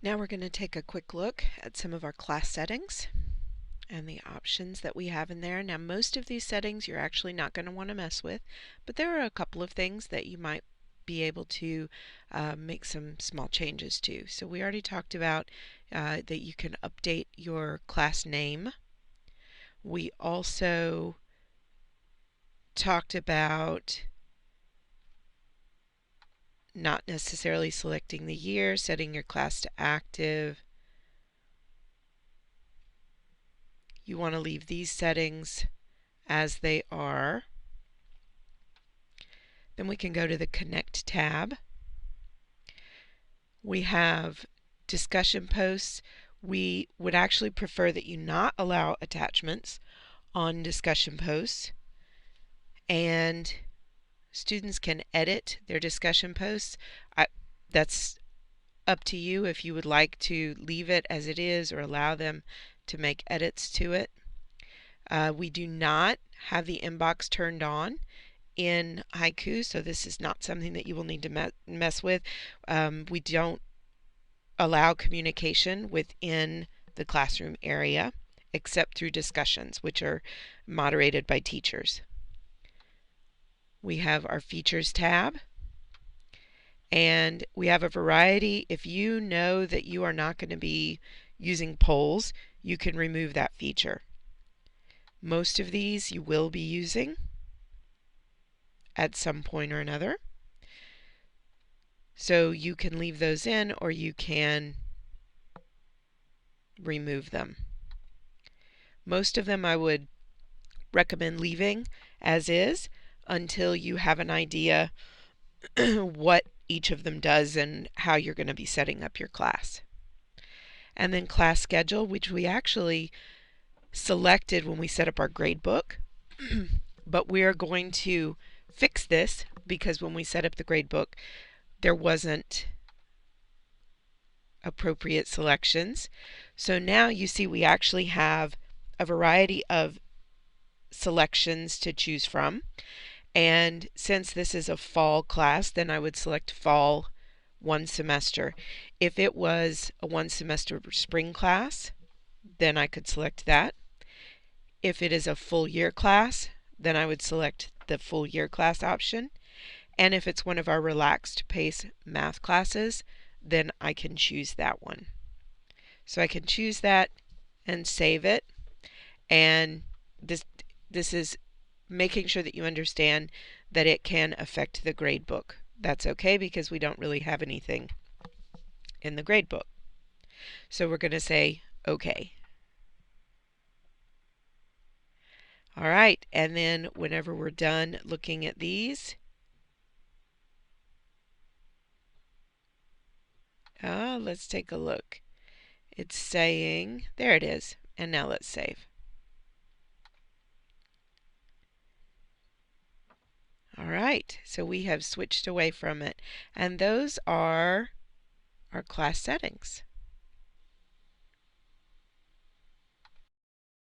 Now we're going to take a quick look at some of our class settings and the options that we have in there. Now most of these settings you're actually not going to want to mess with, but there are a couple of things that you might be able to make some small changes to. So we already talked about that you can update your class name. We also talked about not necessarily selecting the year, setting your class to active. You want to leave these settings as they are. Then we can go to the Connect tab. We have discussion posts. We would actually prefer that you not allow attachments on discussion posts, and students can edit their discussion posts. That's up to you if you would like to leave it as it is or allow them to make edits to it. We do not have the inbox turned on in Haiku, so this is not something that you will need to mess with. We don't allow communication within the classroom area except through discussions, which are moderated by teachers. We have our Features tab, and we have a variety. If you know that you are not going to be using polls, you can remove that feature. Most of these you will be using at some point or another, so you can leave those in or you can remove them. Most of them I would recommend leaving as is until you have an idea what each of them does and how you're going to be setting up your class. And then class schedule, which we actually selected when we set up our grade book, but we are going to fix this because when we set up the grade book there wasn't appropriate selections. So now you see we actually have a variety of selections to choose from, and since this is a fall class, then I would select fall one semester. If it was a one semester spring class, then I could select that. If it is a full year class, then I would select the full year class option. And if it's one of our relaxed pace math classes, then I can choose that one. So I can choose that and save it. And this is making sure that you understand that it can affect the grade book. That's okay because we don't really have anything in the grade book. So we're going to say okay. All right, and then whenever we're done looking at these, let's take a look. It's saying, there it is, and now let's save. All right, so we have switched away from it, and those are our class settings.